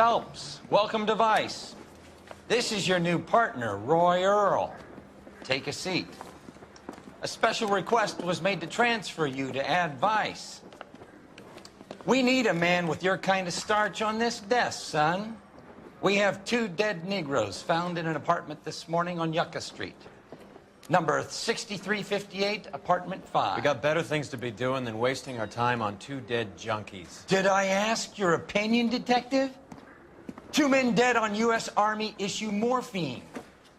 Phelps, welcome to Vice. This is your new partner, Roy Earl. Take a seat. A special request was made to transfer you to Ad Vice. We need a man with your kind of starch on this desk, son. We have 2 dead Negroes found in an apartment this morning on Yucca Street. Number 6358, apartment 5. We got better things to be doing than wasting our time on 2 dead junkies. Did I ask your opinion, detective? 2 men dead on U.S. Army issue morphine.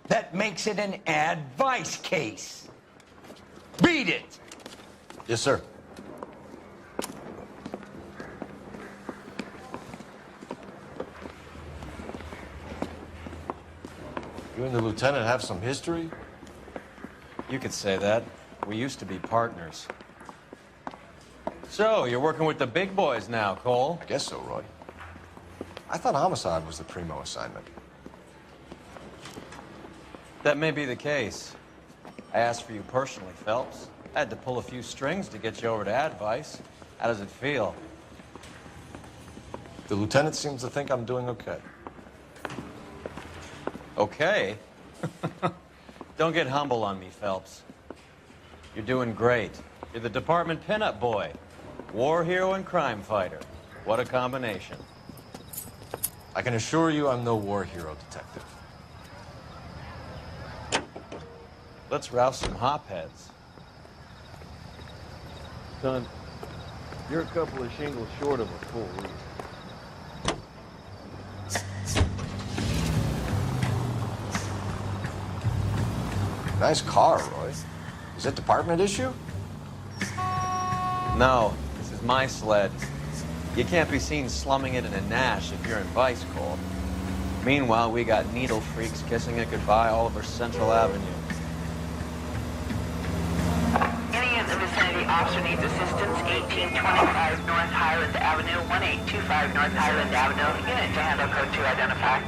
That makes it an Ad Vice case. Beat it! Yes, sir. You and the lieutenant have some history? You could say that. We used to be partners. So, you're working with the big boys now, Cole? I guess so, Roy. I thought homicide was the primo assignment. That may be the case. I asked for you personally, Phelps. I had to pull a few strings to get you over to Ad Vice. How does it feel? The lieutenant seems to think I'm doing okay. Okay? Don't get humble on me, Phelps. You're doing great. You're the department pinup boy. War hero and crime fighter. What a combination. I can assure you I'm no war hero, detective. Let's rouse some hopheads. Son, you're a couple of shingles short of a full wreath. Nice car, Roy. Is it department issue? No, this is my sled. You can't be seen slumming it in a Nash if you're in Vice, Cole. Meanwhile, we got needle freaks kissing it goodbye all over Central Avenue. Any in the vicinity officer needs assistance, 1825 North Highland Avenue, 1825 North Highland Avenue. Unit to handle code 2 identify.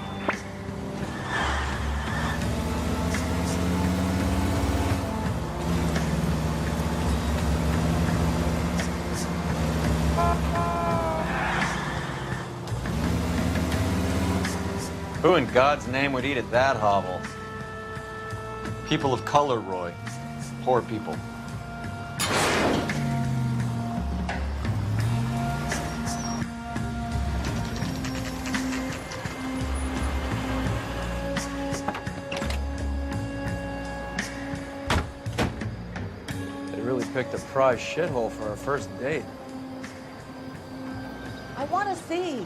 Who in God's name would eat at that hovel? People of color, Roy. Poor people. They really picked a prize shithole for our first date. I want to see.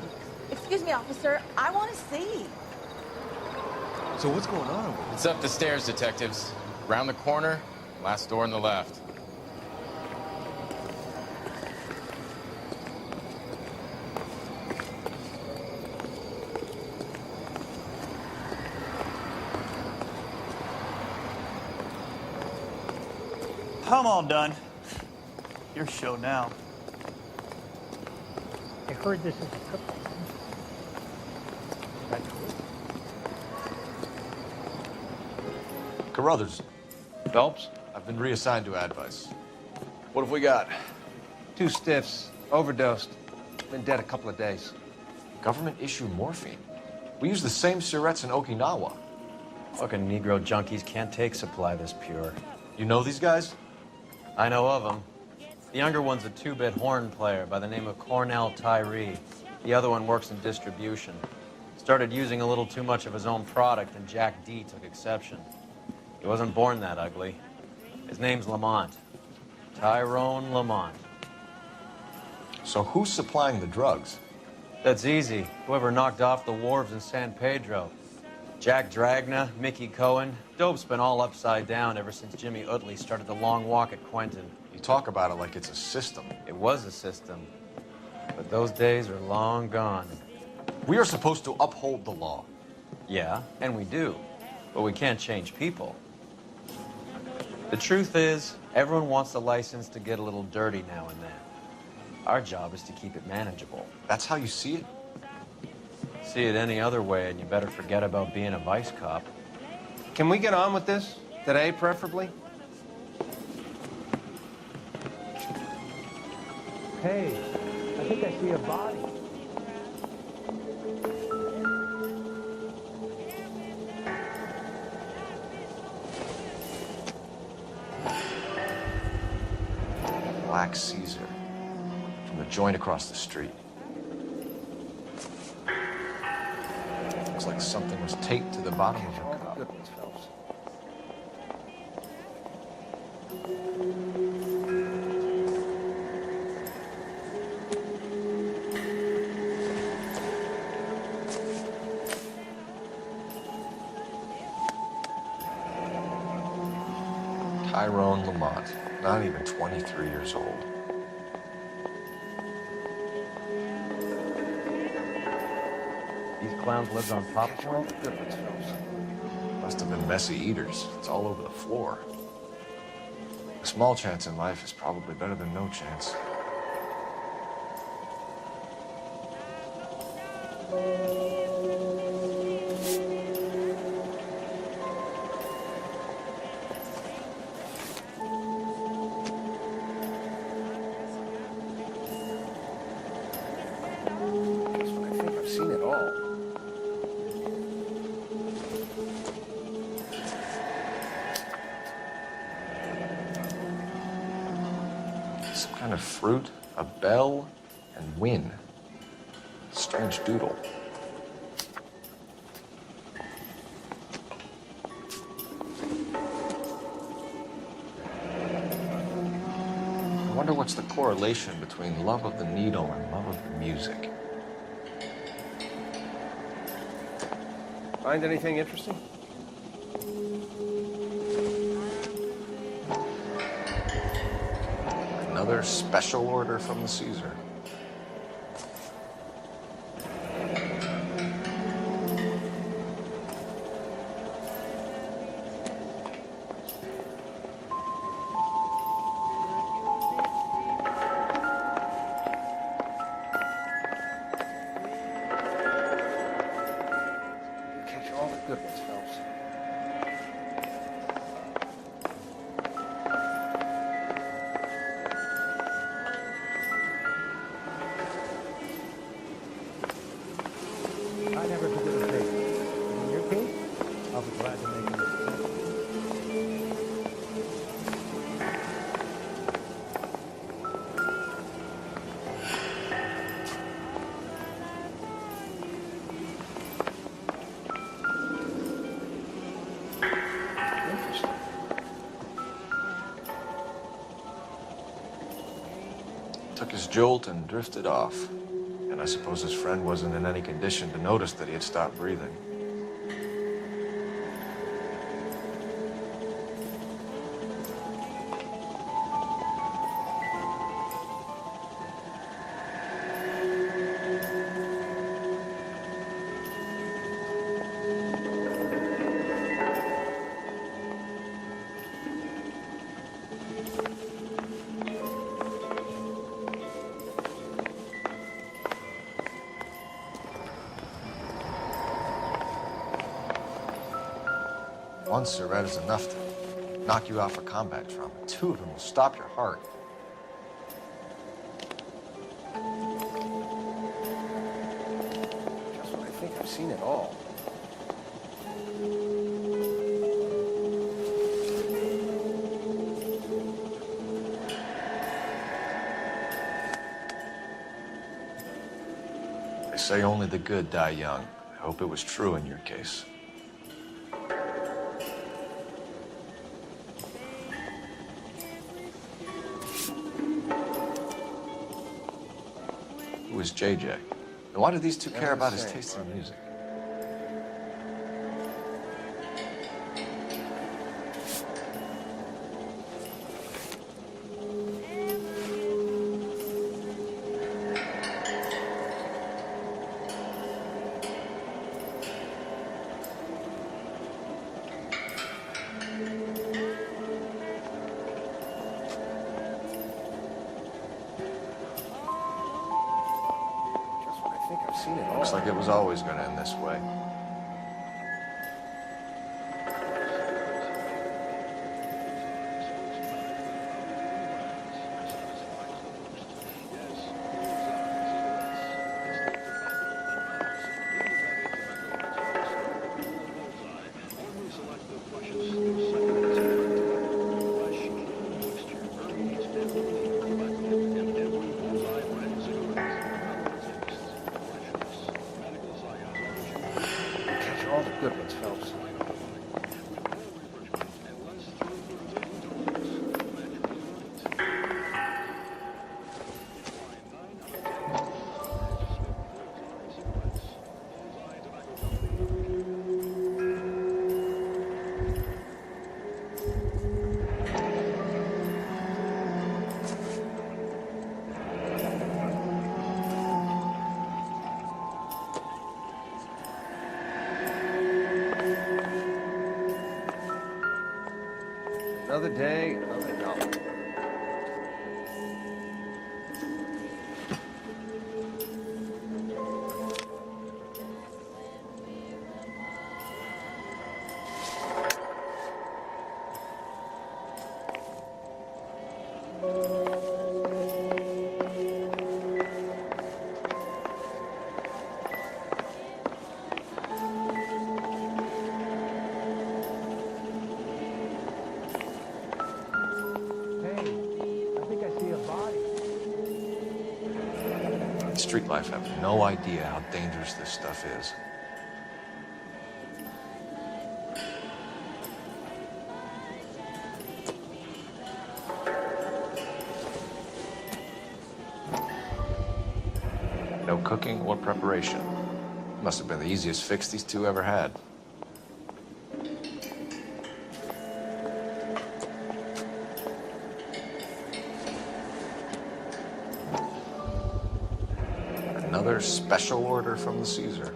Excuse me, officer. I want to see. So what's going on? It's up the stairs, detectives. Round the corner, last door on the left. I'm all done. Your show now. I heard this is a triple. Carruthers, Phelps? I've been reassigned to Ad Vice. What have we got? 2 stiffs, overdosed, been dead a couple of days. Government issue morphine. We use the same syrettes in Okinawa. Fucking Negro junkies can't take supply this pure. You know these guys? I know of them. The younger one's a 2-bit horn player by the name of Cornell Tyree. The other one works in distribution. Started using a little too much of his own product, and Jack D took exception. He wasn't born that ugly. His name's Lamont. Tyrone Lamont. So who's supplying the drugs? That's easy. Whoever knocked off the wharves in San Pedro. Jack Dragna, Mickey Cohen. Dope's been all upside down ever since Jimmy Utley started the long walk at Quentin. You talk about it like it's a system. It was a system. But those days are long gone. We are supposed to uphold the law. Yeah, and we do. But we can't change people. The truth is, everyone wants a license to get a little dirty now and then. Our job is to keep it manageable. That's how you see it? See it any other way, and you better forget about being a vice cop. Can we get on with this? Today, preferably? Hey, I think I see a body. black Caesar from the joint across the street. Looks like something was taped to the bottom of the cup. Good ones, Phelps. Tyrone Lamont, not even 23 years old. These clowns lived on popcorn? Good ones, Phelps. Must have been messy eaters. It's all over the floor. A small chance in life is probably better than no chance. I think I've seen it all. Some kind of fruit, a bell, and win. Strange doodle. I wonder what's the correlation between love of the needle and love of the music. Find anything interesting? Another special order from the Caesar. You catch all the good ones, Phelps. I never forget a case. In your case, I'll be glad to make it. Interesting. Took his jolt and drifted off. And I suppose his friend wasn't in any condition to notice that he had stopped breathing. One cigarette is enough to knock you out for combat trauma. Two of them will stop your heart. Just when I think I've seen it all. They say only the good die young. I hope it was true in your case. Who is JJ? And why do these two care about his taste in music? Just when I think I've seen it all. Looks like it was always going to end this way. Another day, another dollar. Street life have no idea how dangerous this stuff is. No cooking or preparation. Must have been the easiest fix these two ever had. Another special order from the Caesar.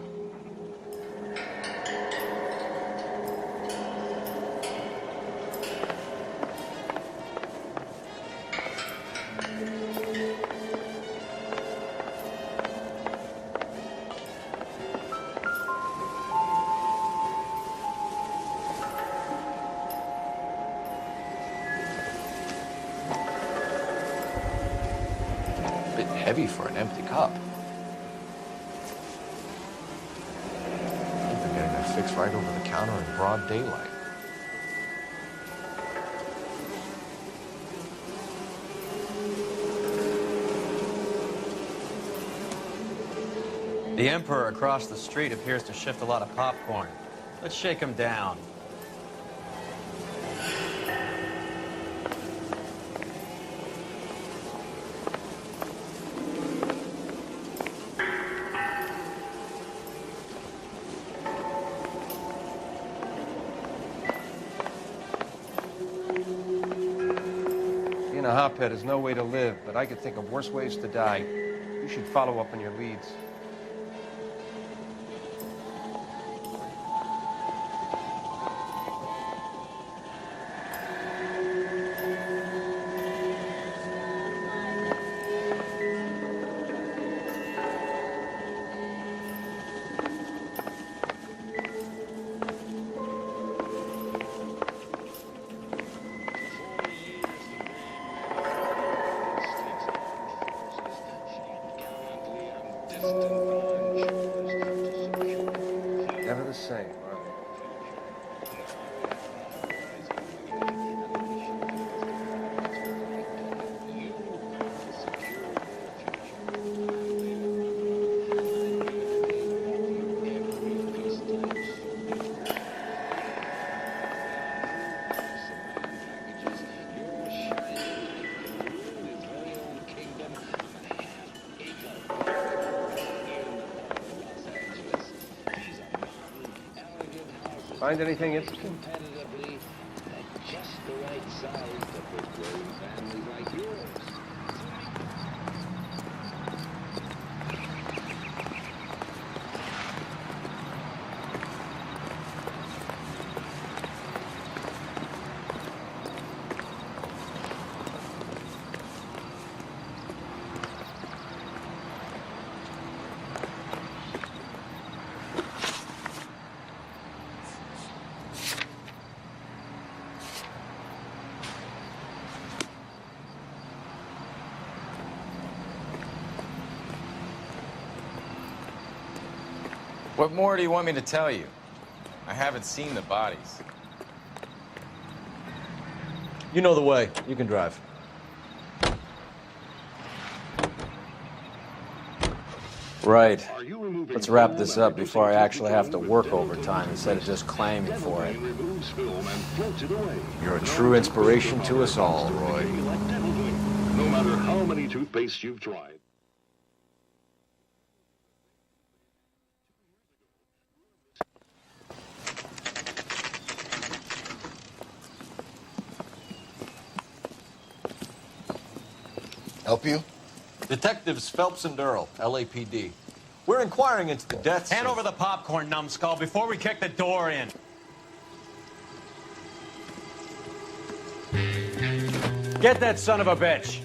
A bit heavy for an empty cup. Fixed right over the counter in broad daylight. The Emperor across the street appears to shift a lot of popcorn. Let's shake him down. Being a hotbed is no way to live, but I could think of worse ways to die. You should follow up on your leads. Never the same, huh? Find anything interesting? Just the right size to fit growing families like yours. What more do you want me to tell you? I haven't seen the bodies. You know the way. You can drive. Right. Let's wrap this up before I actually have to work overtime instead of just claiming for it. You're a true inspiration to us all, Roy. No matter how many toothpastes you've tried. Help you? Detectives Phelps and Earl, LAPD. We're inquiring into the deaths. Hand over the popcorn, numbskull, before we kick the door in. Get that son of a bitch!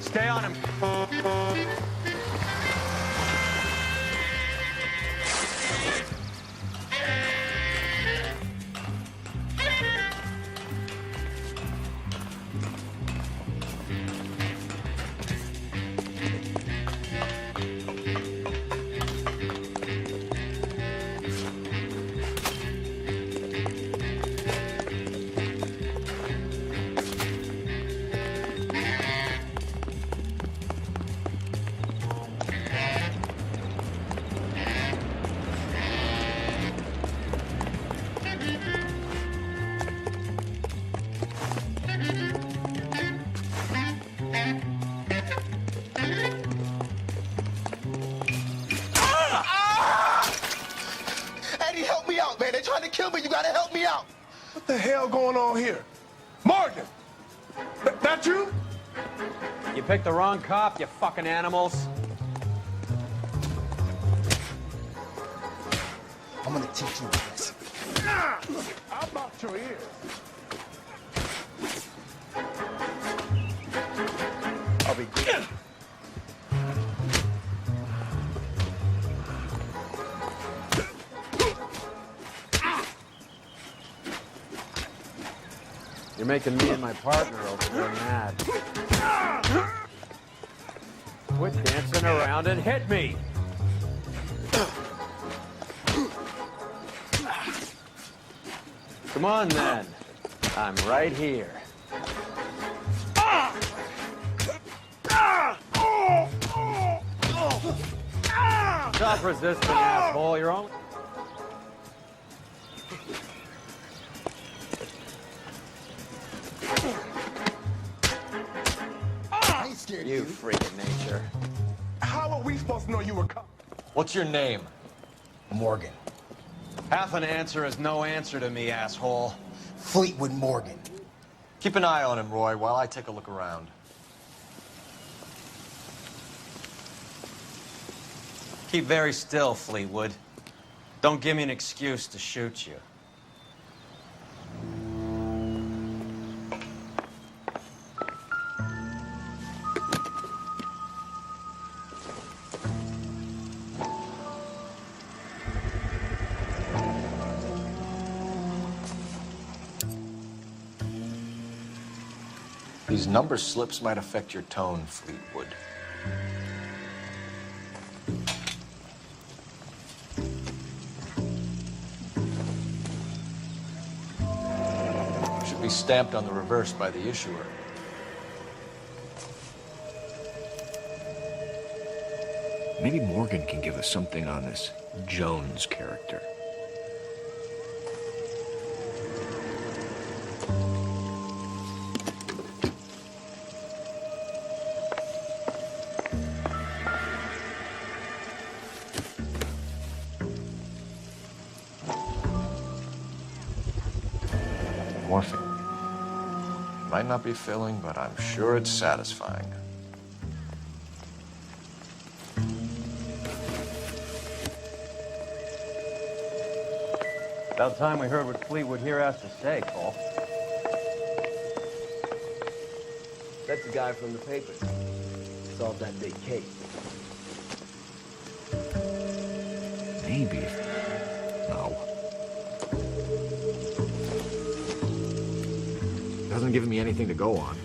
Stay on him. What the hell going on here? Morgan! That you? You picked the wrong cop, you fucking animals. I'm gonna teach you a lesson. I'll box your ears. I'll be good. You're making me and my partner over there mad. Quit dancing around and hit me! Come on, then. I'm right here. Stop resisting, asshole. You're only... I ain't scared You of you. freak of nature. How are we supposed to know you were cop? What's your name? Morgan. Half an answer is no answer to me, asshole. Fleetwood Morgan. Keep an eye on him, Roy, while I take a look around. Keep very still, Fleetwood. Don't give me an excuse to shoot you. These number slips might affect your tone, Fleetwood. Should be stamped on the reverse by the issuer. Maybe Morgan can give us something on this Jones character. Morphine. Might not be filling, but I'm sure it's satisfying. About time we heard what Fleetwood here has to say, Cole. That's the guy from the paper. Solved that big case. Maybe. No. Doesn't give me anything to go on.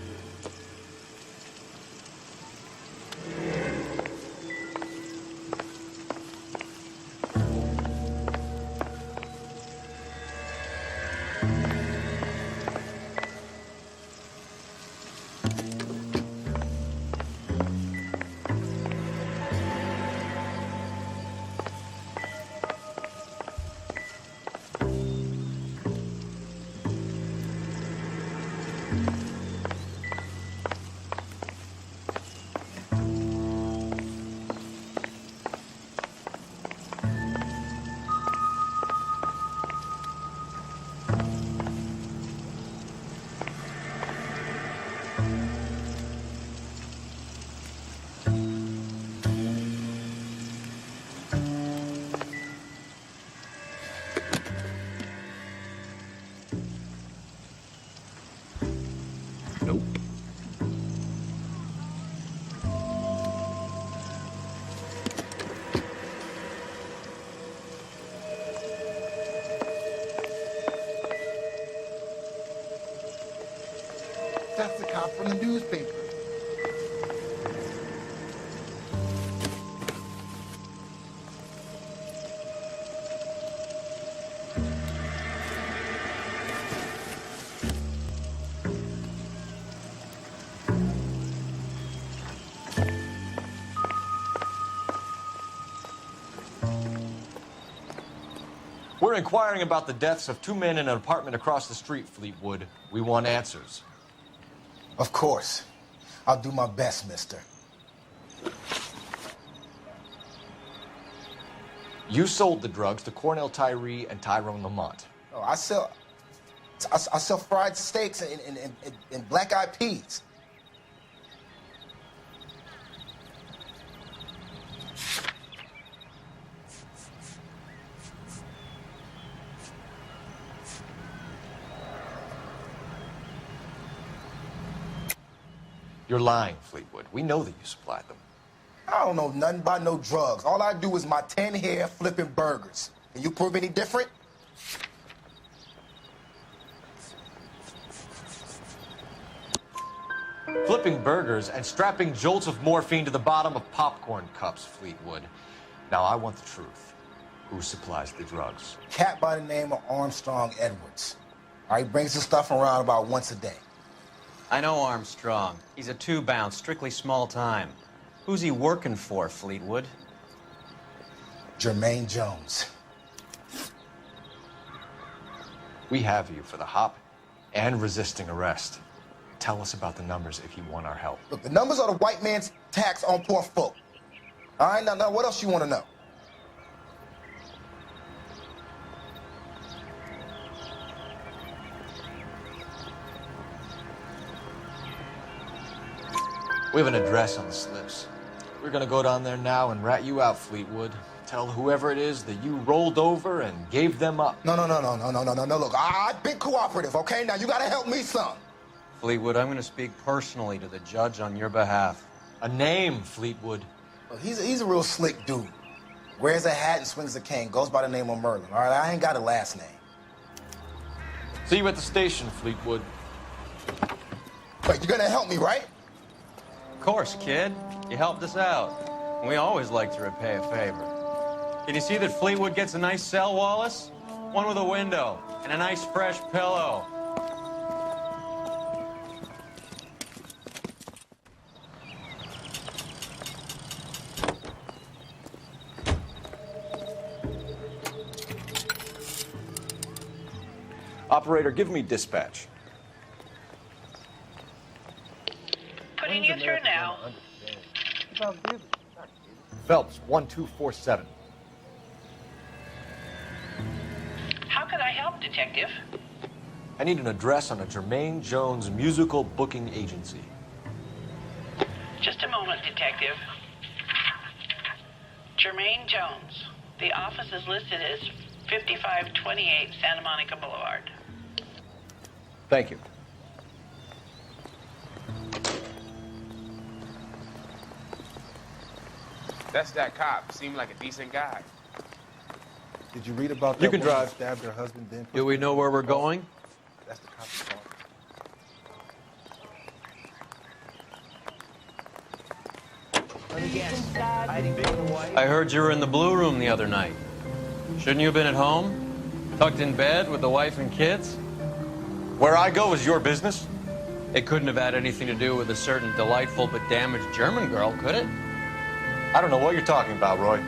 paper. We're inquiring about the deaths of 2 men in an apartment across the street, Fleetwood. We want answers. Of course. I'll do my best, mister. You sold the drugs to Cornell Tyree and Tyrone Lamont. Oh, I sell fried steaks and black-eyed peas. You're lying, Fleetwood. We know that you supplied them. I don't know nothing about no drugs. All I do is my 10 hair flipping burgers. Can you prove any different? Flipping burgers and strapping jolts of morphine to the bottom of popcorn cups, Fleetwood. Now, I want the truth. Who supplies the drugs? Cat by the name of Armstrong Edwards. All right, brings the stuff around about once a day. I know Armstrong. He's a 2-bounce, strictly small time. Who's he working for, Fleetwood? Jermaine Jones. We have you for the hop and resisting arrest. Tell us about the numbers if you want our help. Look, the numbers are the white man's tax on poor folk. All right, now what else you want to know? We have an address on the slips. We're gonna go down there now and rat you out, Fleetwood. Tell whoever it is that you rolled over and gave them up. No. Look, I've been cooperative, okay? Now you gotta help me some. Fleetwood, I'm going to speak personally to the judge on your behalf. A name, Fleetwood. Well, he's a real slick dude. Wears a hat and swings a cane. Goes by the name of Merlin. All right, I ain't got a last name. See you at the station, Fleetwood. Wait, you're gonna help me, right? Of course, kid. You helped us out. We always like to repay a favor. Can you see that Fleetwood gets a nice cell, Wallace? One with a window and a nice fresh pillow. Operator, give me dispatch. Putting you through now. Phelps, 1247. How can I help, Detective? I need an address on a Jermaine Jones musical booking agency. Just a moment, Detective. Jermaine Jones. The office is listed as 5528 Santa Monica Boulevard. Thank you. That's that cop. Seemed like a decent guy. Did you read about that You can woman drive. who stabbed her husband then? Do we know where we're going? That's the cop's fault. I heard you were in the Blue Room the other night. Shouldn't you have been at home? Tucked in bed with the wife and kids? Where I go is your business? It couldn't have had anything to do with a certain delightful but damaged German girl, could it? I don't know what you're talking about, Roy.